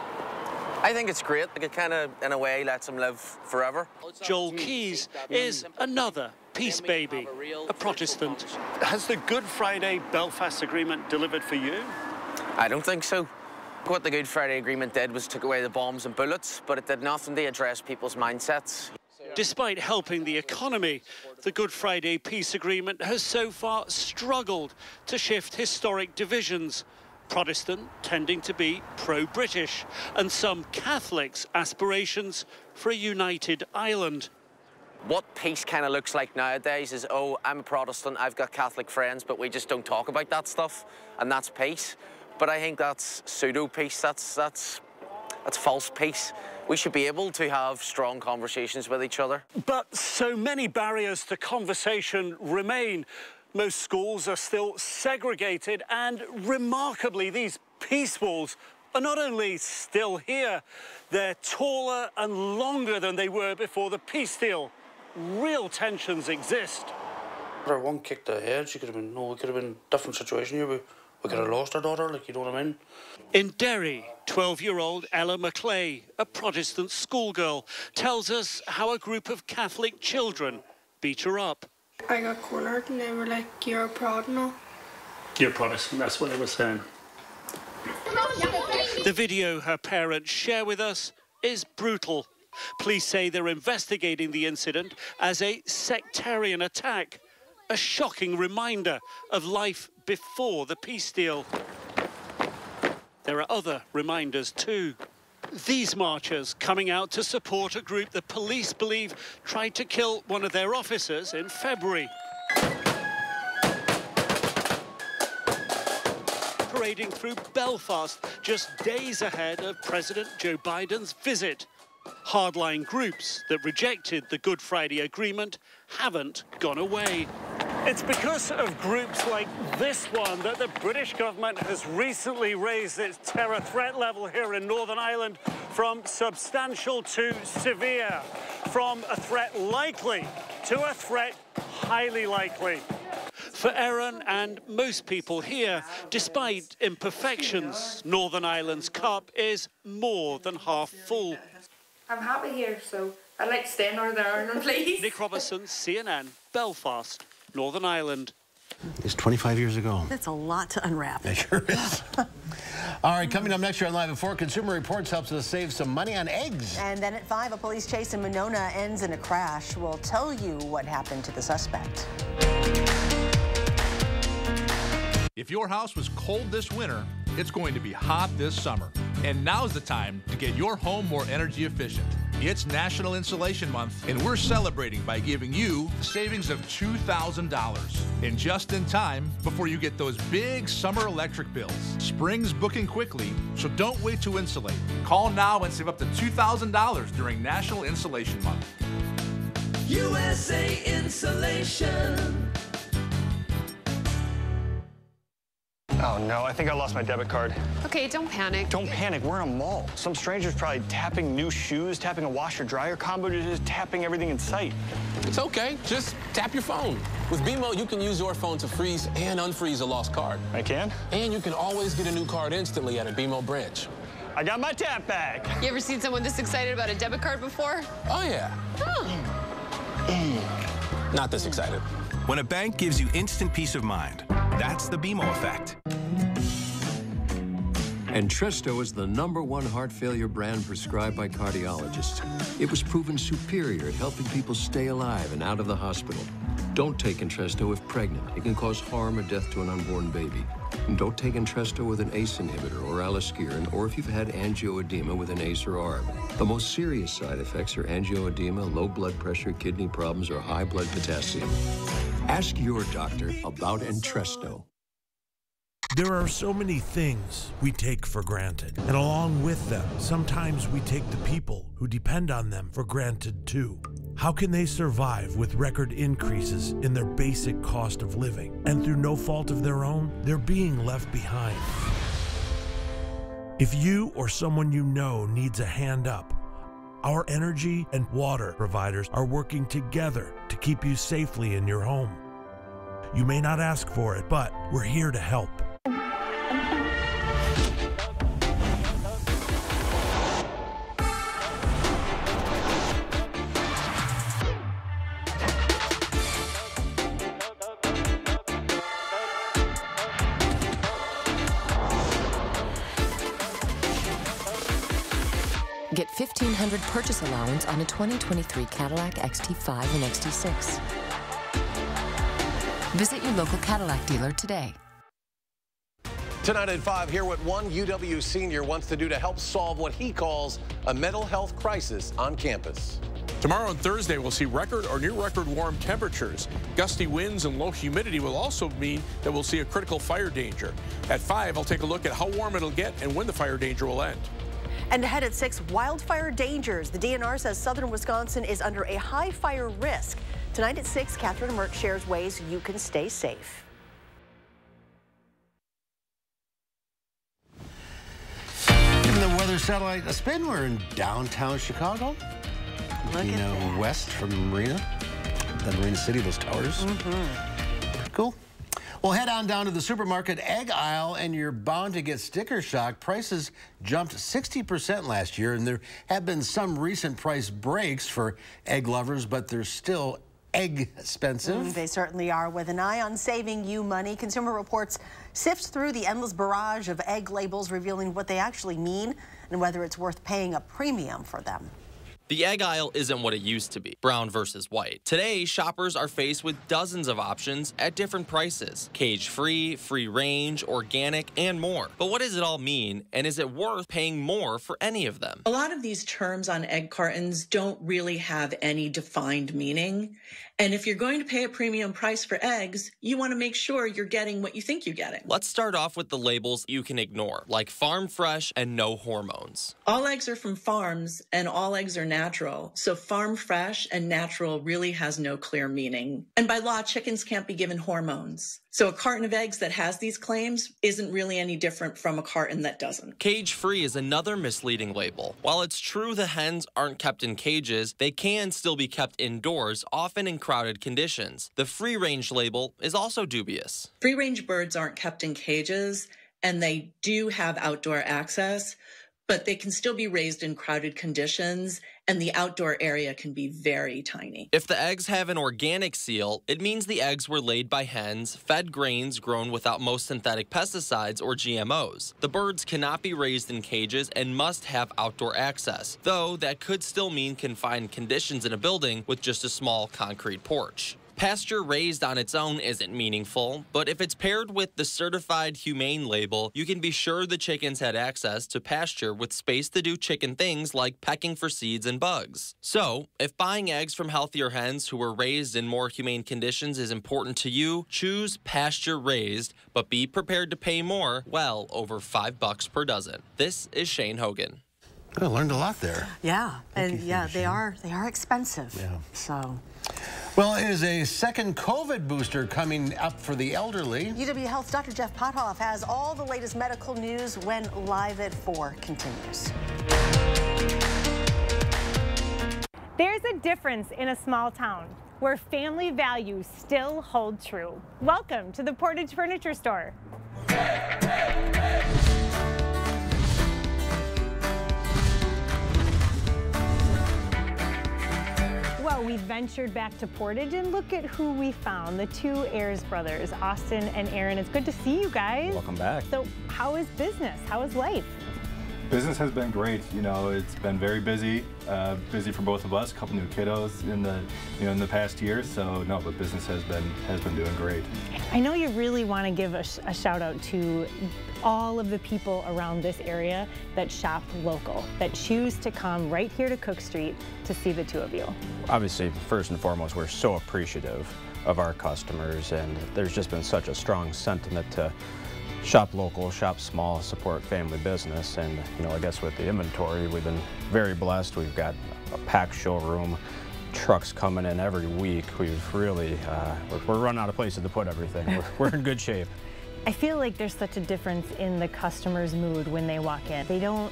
I think it's great. It kind of, in a way, lets him live forever. Joel Keyes is another peace baby, a Protestant. Has the Good Friday Belfast Agreement delivered for you? I don't think so. What the Good Friday Agreement did was took away the bombs and bullets, but it did nothing to address people's mindsets. Despite helping the economy, the Good Friday Peace Agreement has so far struggled to shift historic divisions. Protestant tending to be pro-British, and some Catholics' aspirations for a united Ireland. What peace kind of looks like nowadays is, oh, I'm a Protestant, I've got Catholic friends, but we just don't talk about that stuff, and that's peace. But I think that's pseudo-peace, that's false peace. We should be able to have strong conversations with each other. But so many barriers to conversation remain. Most schools are still segregated, and remarkably, these peace walls are not only still here, they're taller and longer than they were before the peace deal. Real tensions exist. If one kicked her head, she could have been, we could have been a different situation here. We could have lost our daughter, like, you know what I mean? In Derry, 12-year-old Ella McClay, a Protestant schoolgirl, tells us how a group of Catholic children beat her up. I got cornered and they were like, you're a prod now. You're Protestant, that's what they were saying. The video her parents share with us is brutal. Police say they're investigating the incident as a sectarian attack, a shocking reminder of life before the peace deal. There are other reminders too. These marchers coming out to support a group the police believe tried to kill one of their officers in February. Parading through Belfast just days ahead of President Joe Biden's visit. Hardline groups that rejected the Good Friday Agreement haven't gone away. It's because of groups like this one that the British government has recently raised its terror threat level here in Northern Ireland from substantial to severe, from a threat likely to a threat highly likely. For Erin and most people here, despite imperfections, Northern Ireland's cup is more than half full. I'm happy here, so I'd like to stay in Northern Ireland, please. Nick Robertson, CNN, Belfast, Northern Ireland. It's 25 years ago. That's a lot to unwrap. It sure is. All right, coming up next year on Live at 4, Consumer Reports helps us save some money on eggs. And then at 5, a police chase in Monona ends in a crash. We'll tell you what happened to the suspect. If your house was cold this winter, it's going to be hot this summer. And now's the time to get your home more energy efficient. It's National Insulation Month, and we're celebrating by giving you savings of $2,000. And just in time before you get those big summer electric bills. Spring's booking quickly, so don't wait to insulate. Call now and save up to $2,000 during National Insulation Month. USA Insulation. Oh no, I think I lost my debit card. Okay, don't panic. Don't panic, we're in a mall. Some stranger's probably tapping new shoes, tapping a washer-dryer combo, just tapping everything in sight. It's okay, just tap your phone. With BMO, you can use your phone to freeze and unfreeze a lost card. I can? And you can always get a new card instantly at a BMO branch. I got my tap back. You ever seen someone this excited about a debit card before? Oh yeah. Not this excited. When a bank gives you instant peace of mind, that's the BMO effect. Entresto is the #1 heart failure brand prescribed by cardiologists. It was proven superior at helping people stay alive and out of the hospital. Don't take Entresto if pregnant. It can cause harm or death to an unborn baby. And don't take Entresto with an ACE inhibitor or aliskiren, or if you've had angioedema with an ACE or ARB. The most serious side effects are angioedema, low blood pressure, kidney problems, or high blood potassium. Ask your doctor about Entresto. There are so many things we take for granted, and along with them, sometimes we take the people who depend on them for granted too. How can they survive with record increases in their basic cost of living, and through no fault of their own, they're being left behind? If you or someone you know needs a hand up, our energy and water providers are working together to keep you safely in your home. You may not ask for it, but we're here to help. Get $1,500 purchase allowance on a 2023 Cadillac XT5 and XT6. Visit your local Cadillac dealer today. Tonight at 5, hear what one UW senior wants to do to help solve what he calls a mental health crisis on campus. Tomorrow and Thursday, we'll see record or near record warm temperatures. Gusty winds and low humidity will also mean that we'll see a critical fire danger. At 5, I'll take a look at how warm it'll get and when the fire danger will end. And ahead at 6, wildfire dangers. The DNR says southern Wisconsin is under a high fire risk. Tonight at 6, Catherine Mert shares ways you can stay safe. Giving the weather satellite a spin, we're in downtown Chicago. Looking west from Marina, the Marina City, those towers. Cool. Well, head on down to the supermarket egg aisle and you're bound to get sticker shock. Prices jumped 60% last year, and there have been some recent price breaks for egg lovers, but they're still egg expensive. They certainly are. With an eye on saving you money, Consumer Reports sifts through the endless barrage of egg labels, revealing what they actually mean and whether it's worth paying a premium for them. The egg aisle isn't what it used to be, brown versus white. Today, shoppers are faced with dozens of options at different prices. Cage-free, free-range, organic, and more. But what does it all mean, and is it worth paying more for any of them? A lot of these terms on egg cartons don't really have any defined meaning. And if you're going to pay a premium price for eggs, you want to make sure you're getting what you think you're getting. Let's start off with the labels you can ignore, like farm fresh and no hormones. All eggs are from farms and all eggs are natural. So farm fresh and natural really has no clear meaning. And by law, chickens can't be given hormones. So a carton of eggs that has these claims isn't really any different from a carton that doesn't. Cage-free is another misleading label. While it's true the hens aren't kept in cages, they can still be kept indoors, often in crowded conditions. The free-range label is also dubious. Free-range birds aren't kept in cages, and they do have outdoor access, but they can still be raised in crowded conditions, and the outdoor area can be very tiny. If the eggs have an organic seal, it means the eggs were laid by hens, fed grains grown without most synthetic pesticides or GMOs. The birds cannot be raised in cages and must have outdoor access, though that could still mean confined conditions in a building with just a small concrete porch. Pasture raised on its own isn't meaningful, but if it's paired with the certified humane label, you can be sure the chickens had access to pasture with space to do chicken things like pecking for seeds and bugs. So, if buying eggs from healthier hens who were raised in more humane conditions is important to you, choose pasture raised, but be prepared to pay more, well over $5 per dozen. This is Shane Hogan. I learned a lot there. Yeah, and yeah, they are expensive. Yeah. So. Well, is a second COVID booster coming up for the elderly? UW Health Dr. Jeff Pothoff has all the latest medical news when Live at 4 continues. There's a difference in a small town where family values still hold true. Welcome to the Portage Furniture Store. Well, we ventured back to Portage and look at who we found, the two Ayers brothers, Austin and Aaron. It's good to see you guys. Welcome back. So how is business? How is life? Business has been great. You know, it's been very busy, busy for both of us. A couple new kiddos in the past year. So no, but business has been doing great. I know you really want to give a shout out to all of the people around this area that shop local, that choose to come right here to Cook Street to see the two of you. Obviously, first and foremost, we're so appreciative of our customers, and there's just been such a strong sentiment to shop local, shop small, support family business. And you know, I guess with the inventory, we've been very blessed. We've got a packed showroom, trucks coming in every week. We've really, we're running out of places to put everything. We're in good shape. I feel like there's such a difference in the customer's mood when they walk in. They don't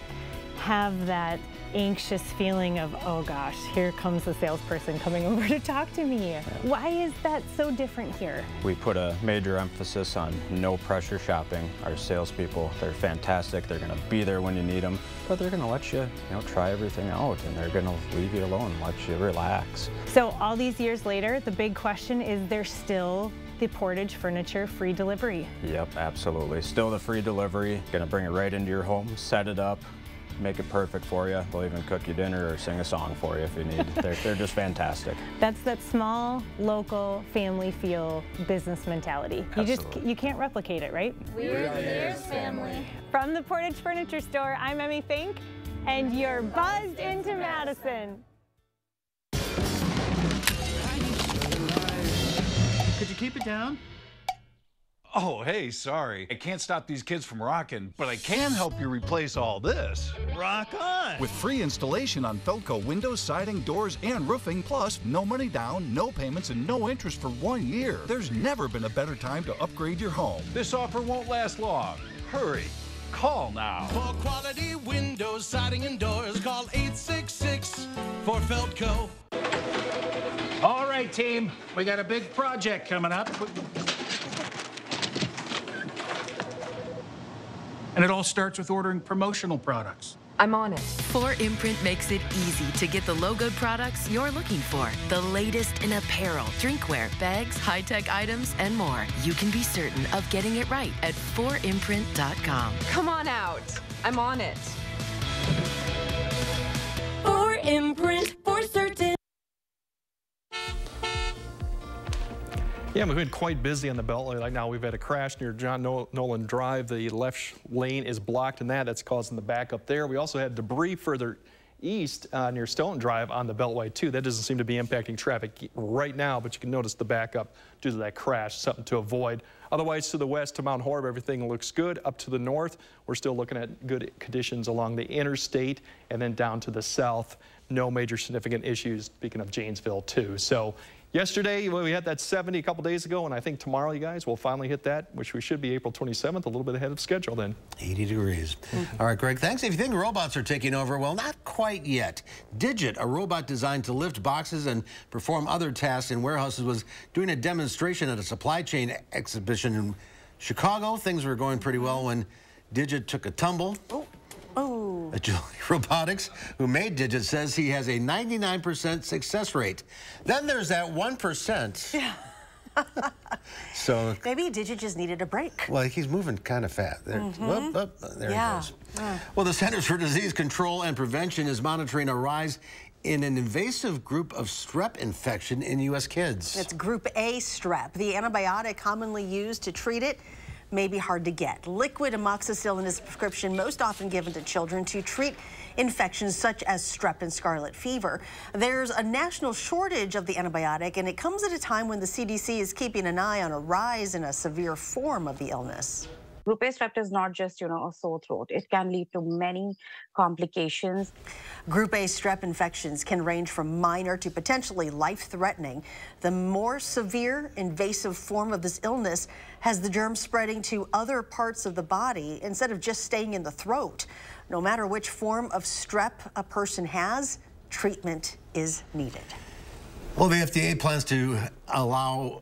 have that anxious feeling of, oh gosh, here comes the salesperson coming over to talk to me. Why is that so different here? We put a major emphasis on no pressure shopping. Our salespeople, they're fantastic. They're gonna be there when you need them, but they're gonna let you, try everything out, and they're gonna leave you alone, let you relax. So all these years later, the big question is, there's still the Portage Furniture free delivery? Yep, absolutely. Still the free delivery. Gonna bring it right into your home, set it up, make it perfect for you. They'll even cook you dinner or sing a song for you if you need. They're just fantastic. That's that small, local, family feel business mentality. You can't replicate it, right? We're the Ayers family. From the Portage Furniture Store, I'm Emmy Fink, and you're buzzed into Madison. Could you keep it down? Oh, hey, sorry. I can't stop these kids from rocking, but I can help you replace all this. Rock on! With free installation on Feldco windows, siding, doors, and roofing, plus no money down, no payments, and no interest for 1 year. There's never been a better time to upgrade your home. This offer won't last long. Hurry. Call now. For quality windows, siding, and doors, call 866 for Feldco. All right, team. We got a big project coming up. And it all starts with ordering promotional products. I'm on it. 4imprint makes it easy to get the logoed products you're looking for. The latest in apparel, drinkware, bags, high-tech items, and more. You can be certain of getting it right at 4imprint.com. Come on out. I'm on it. 4imprint, for certain. Yeah, we've been quite busy on the Beltway right now. We've had a crash near John Nolan Drive. The left lane is blocked, and that's causing the backup there. We also had debris further east near Stoughton Drive on the Beltway, too. That doesn't seem to be impacting traffic right now, but you can notice the backup due to that crash, something to avoid. Otherwise, to the west, to Mount Horeb, everything looks good. Up to the north, we're still looking at good conditions along the interstate, and then down to the south, no major significant issues, speaking of Janesville, too. So yesterday, we had that 70 a couple days ago, and I think tomorrow, you guys, we'll finally hit that, which we should be April 27th, a little bit ahead of schedule then. 80 degrees. All right, Greg, thanks. If you think robots are taking over, well, not quite yet. Digit, a robot designed to lift boxes and perform other tasks in warehouses, was doing a demonstration at a supply chain exhibition in Chicago. Things were going pretty well when Digit took a tumble. Agility Robotics, who made Digit, says he has a 99% success rate. Then there's that 1%. Yeah. So maybe Digit just needed a break. Well, he's moving kind of fast. There, there he goes. Yeah. Well, the Centers for Disease Control and Prevention is monitoring a rise in an invasive group of strep infection in U.S. kids. It's Group A strep. The antibiotic commonly used to treat it may be hard to get. Liquid amoxicillin is a prescription most often given to children to treat infections such as strep and scarlet fever. There's a national shortage of the antibiotic, and it comes at a time when the CDC is keeping an eye on a rise in a severe form of the illness. Group A strep is not just, a sore throat. It can lead to many complications. Group A strep infections can range from minor to potentially life-threatening. The more severe, invasive form of this illness has the germ spreading to other parts of the body instead of just staying in the throat. No matter which form of strep a person has, treatment is needed. Well, the FDA plans to allow,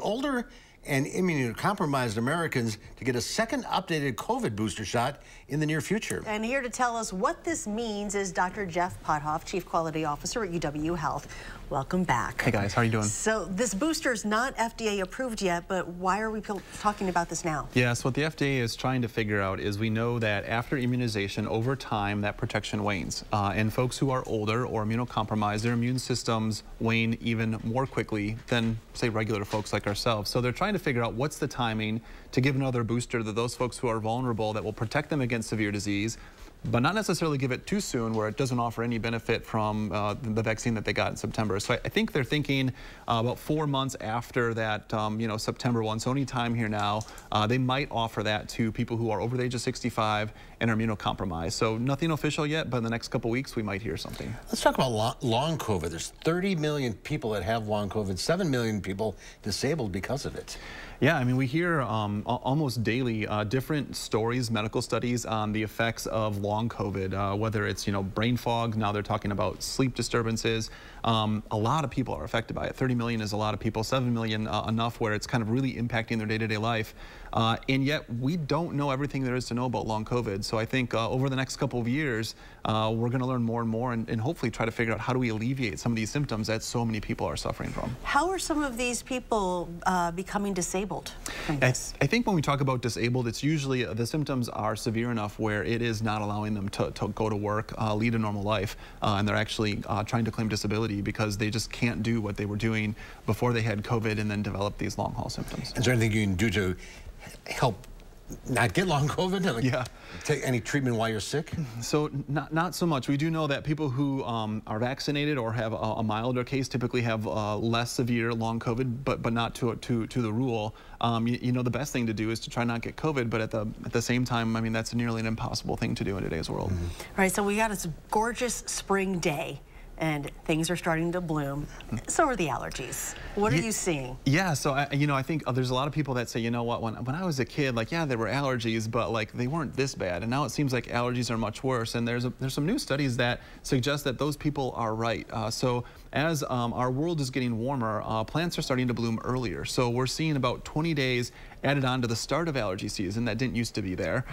older and immunocompromised Americans to get a second updated COVID booster shot in the near future. And here to tell us what this means is Dr. Jeff Pothoff, Chief Quality Officer at UW Health. Welcome back. Hey guys, how are you doing? So this booster is not FDA approved yet, but why are we talking about this now? Yes, what the FDA is trying to figure out is we know that after immunization, over time, that protection wanes. And folks who are older or immunocompromised, their immune systems wane even more quickly than, say, regular folks like ourselves. So they're trying to figure out what's the timing to give another booster to those folks who are vulnerable that will protect them against severe disease, but not necessarily give it too soon where it doesn't offer any benefit from the vaccine that they got in September. So I think they're thinking about 4 months after that, September 1, so any time here now, they might offer that to people who are over the age of 65 and are immunocompromised. So nothing official yet, but in the next couple weeks, we might hear something. Let's talk about long COVID. There's 30 million people that have long COVID, 7 million people disabled because of it. Yeah, I mean, we hear almost daily different stories, medical studies on the effects of long COVID, whether it's, brain fog. Now they're talking about sleep disturbances. A lot of people are affected by it. 30 million is a lot of people, 7 million enough where it's kind of really impacting their day-to-day life. And yet we don't know everything there is to know about long COVID. So I think over the next couple of years, we're going to learn more and more and hopefully try to figure out how do we alleviate some of these symptoms that so many people are suffering from. How are some of these people becoming disabled? I think when we talk about disabled, it's usually the symptoms are severe enough where it is not allowing them to go to work, lead a normal life, and they're actually trying to claim disability because they just can't do what they were doing before they had COVID and then developed these long-haul symptoms. Is there anything you can do to help not get long COVID? Like, yeah. Take any treatment while you're sick? So not so much. We do know that people who are vaccinated or have a milder case typically have less severe long COVID, but not to the rule. You know, the best thing to do is to try not get COVID, but at the same time, I mean, that's nearly an impossible thing to do in today's world. All right, so we got a gorgeous spring day, and things are starting to bloom. So are the allergies. What are you seeing? Yeah, so I think there's a lot of people that say, you know what, when I was a kid, like, yeah, there were allergies, but like they weren't this bad, and now it seems like allergies are much worse. And there's some new studies that suggest that those people are right. So as our world is getting warmer, plants are starting to bloom earlier. So we're seeing about 20 days added on to the start of allergy season that didn't used to be there.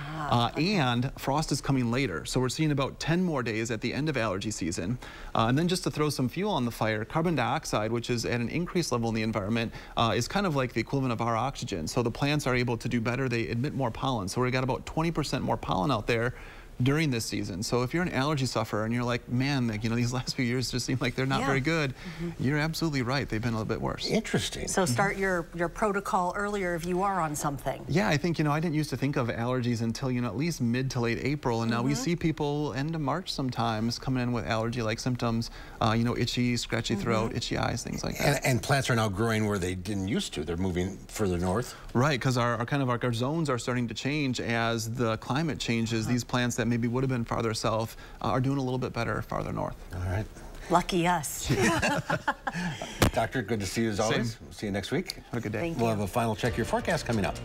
And frost is coming later. So we're seeing about 10 more days at the end of allergy season. And then just to throw some fuel on the fire, carbon dioxide, which is at an increased level in the environment, is kind of like the equivalent of our oxygen. So the plants are able to do better. They emit more pollen. So we've got about 20% more pollen out there during this season. So if you're an allergy sufferer and you're like, man, like, you know, these last few years just seem like they're not very good, you're absolutely right. They've been a little bit worse. Interesting. So start your protocol earlier if you are on something. Yeah, I think, you know, I didn't used to think of allergies until, you know, at least mid to late April, and now we see people end of March sometimes coming in with allergy-like symptoms, you know, itchy, scratchy throat, itchy eyes, things like that. And plants are now growing where they didn't used to. They're moving further north. Right, because our zones are starting to change as the climate changes. These plants that maybe would have been farther south are doing a little bit better farther north. All right. Lucky us. Doctor, good to see you as always. We'll see you next week. Have a good day. We'll have a final check of your forecast coming up.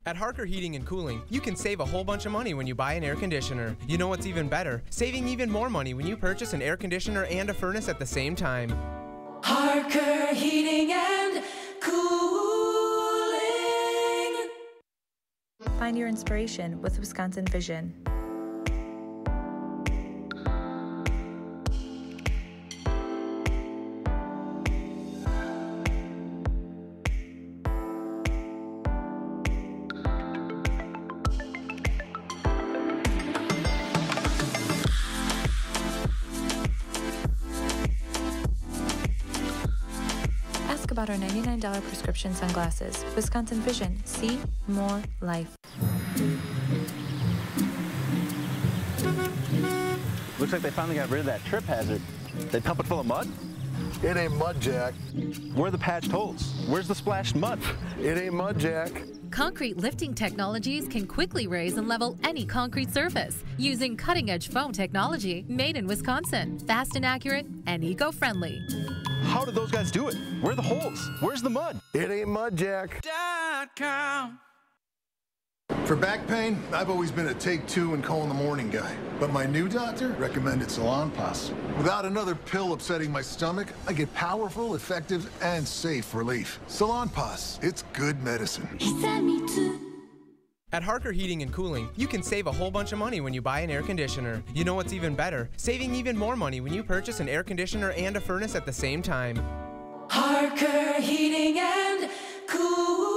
At Harker Heating and Cooling, you can save a whole bunch of money when you buy an air conditioner. You know what's even better? Saving even more money when you purchase an air conditioner and a furnace at the same time. Harker Heating and Cooling. Find your inspiration with Wisconsin Vision. About our $99 prescription sunglasses. Wisconsin Vision. See more life. Looks like they finally got rid of that trip hazard. They pump it full of mud? It ain't mud, Jack. Where are the patched holes? Where's the splashed mud? It ain't mud, Jack. Concrete lifting technologies can quickly raise and level any concrete surface using cutting-edge foam technology made in Wisconsin. Fast and accurate and eco-friendly. How did those guys do it? Where are the holes? Where's the mud? It ain't mud, Jack. For back pain, I've always been a take 2 and call in the morning guy. But my new doctor recommended Salonpas. Without another pill upsetting my stomach, I get powerful, effective, and safe relief. Salonpas, it's good medicine. At Harker Heating and Cooling, you can save a whole bunch of money when you buy an air conditioner. You know what's even better? Saving even more money when you purchase an air conditioner and a furnace at the same time. Harker Heating and Cooling.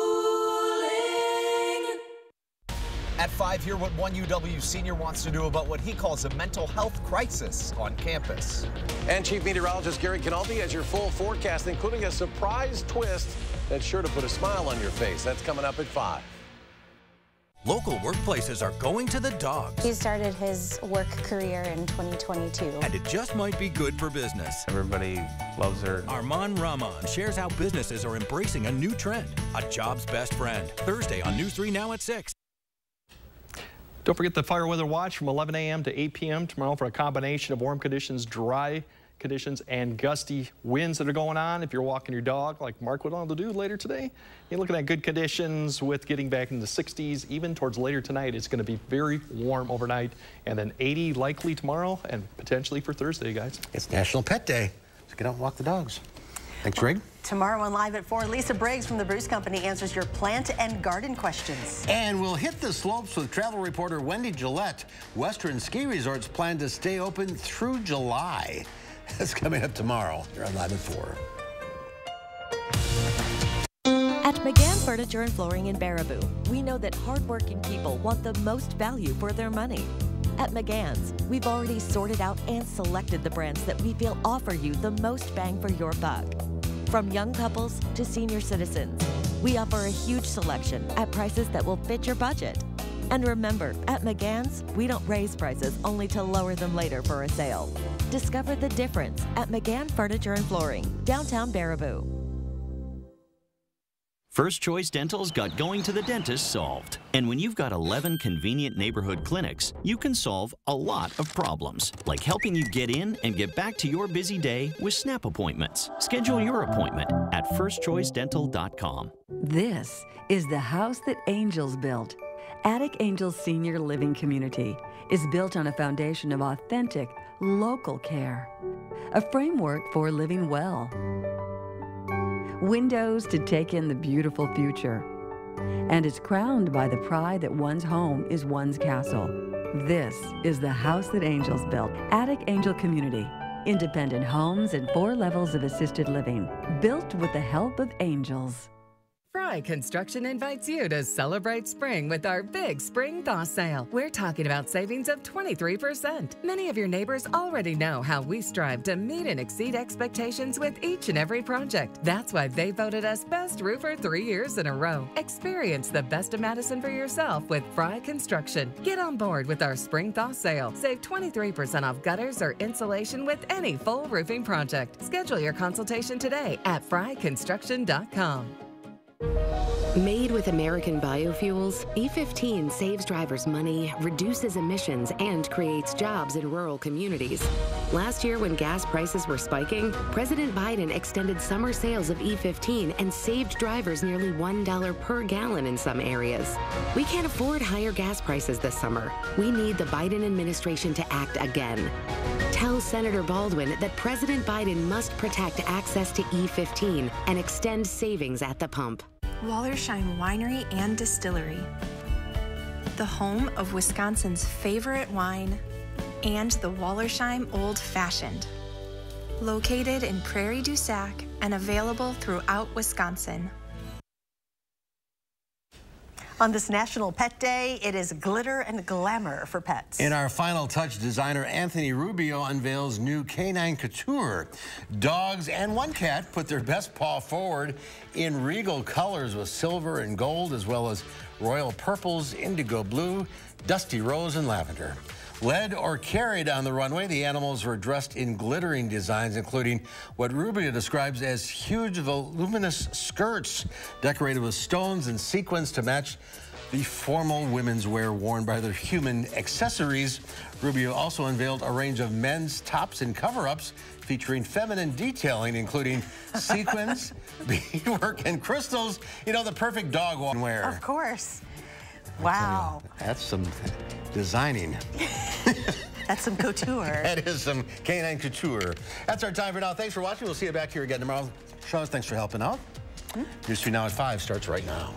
At 5, hear what one UW senior wants to do about what he calls a mental health crisis on campus. And Chief Meteorologist Gary Canaldi has your full forecast, including a surprise twist that's sure to put a smile on your face. That's coming up at 5. Local workplaces are going to the dogs. He started his work career in 2022. And it just might be good for business. Everybody loves her. Armand Rahman shares how businesses are embracing a new trend, a job's best friend. Thursday on News 3 Now at 6. Don't forget the fire weather watch from 11 a.m. to 8 p.m. tomorrow for a combination of warm conditions, dry conditions, and gusty winds that are going on. If you're walking your dog like Mark would want to do later today, you're looking at good conditions with getting back into the 60s. Even towards later tonight, it's going to be very warm overnight, and then 80 likely tomorrow and potentially for Thursday, guys. It's National Pet Day, so get out and walk the dogs. Thanks, Greg. Tomorrow on Live at 4, Lisa Briggs from the Bruce Company answers your plant and garden questions. And we'll hit the slopes with travel reporter Wendy Gillette. Western ski resorts plan to stay open through July. That's coming up tomorrow. You're on Live at 4. At McGann Furniture and Flooring in Baraboo, we know that hardworking people want the most value for their money. At McGann's, we've already sorted out and selected the brands that we feel offer you the most bang for your buck. From young couples to senior citizens, we offer a huge selection at prices that will fit your budget. And remember, at McGann's, we don't raise prices only to lower them later for a sale. Discover the difference at McGann Furniture and Flooring, downtown Baraboo. First Choice Dental's got going to the dentist solved. And when you've got 11 convenient neighborhood clinics, you can solve a lot of problems, like helping you get in and get back to your busy day with Snap appointments. Schedule your appointment at firstchoicedental.com. This is the house that Angels built. Attic Angels Senior Living Community is built on a foundation of authentic, local care, a framework for living well. Windows to take in the beautiful future. And it's crowned by the pride that one's home is one's castle. This is the house that Angels built. Attic Angel Community. Independent homes and 4 levels of assisted living. Built with the help of angels. Fry Construction invites you to celebrate spring with our big spring thaw sale. We're talking about savings of 23%. Many of your neighbors already know how we strive to meet and exceed expectations with each and every project. That's why they voted us Best Roofer 3 years in a row. Experience the best of Madison for yourself with Fry Construction. Get on board with our spring thaw sale. Save 23% off gutters or insulation with any full roofing project. Schedule your consultation today at fryconstruction.com. Made with American biofuels, E15 saves drivers money, reduces emissions, and creates jobs in rural communities. Last year, when gas prices were spiking, President Biden extended summer sales of E15 and saved drivers nearly $1 per gallon in some areas. We can't afford higher gas prices this summer. We need the Biden administration to act again. Tell Senator Baldwin that President Biden must protect access to E15 and extend savings at the pump. Wallersheim Winery and Distillery, the home of Wisconsin's favorite wine and the Wallersheim Old Fashioned. Located in Prairie du Sac and available throughout Wisconsin. On this National Pet Day, it is glitter and glamour for pets. In our final touch, designer Anthony Rubio unveils new canine couture. Dogs and one cat put their best paw forward in regal colors with silver and gold, as well as royal purples, indigo blue, dusty rose, and lavender. Led or carried on the runway, the animals were dressed in glittering designs, including what Rubio describes as huge voluminous skirts decorated with stones and sequins to match the formal women's wear worn by their human accessories. Rubio also unveiled a range of men's tops and cover-ups featuring feminine detailing, including sequins, beadwork, and crystals. You know, the perfect dog wear. Of course. Wow. That's some designing. That's some couture. That is some canine couture. That's our time for now. Thanks for watching. We'll see you back here again tomorrow. Sean, thanks for helping out. News 3 Now at 5 starts right now.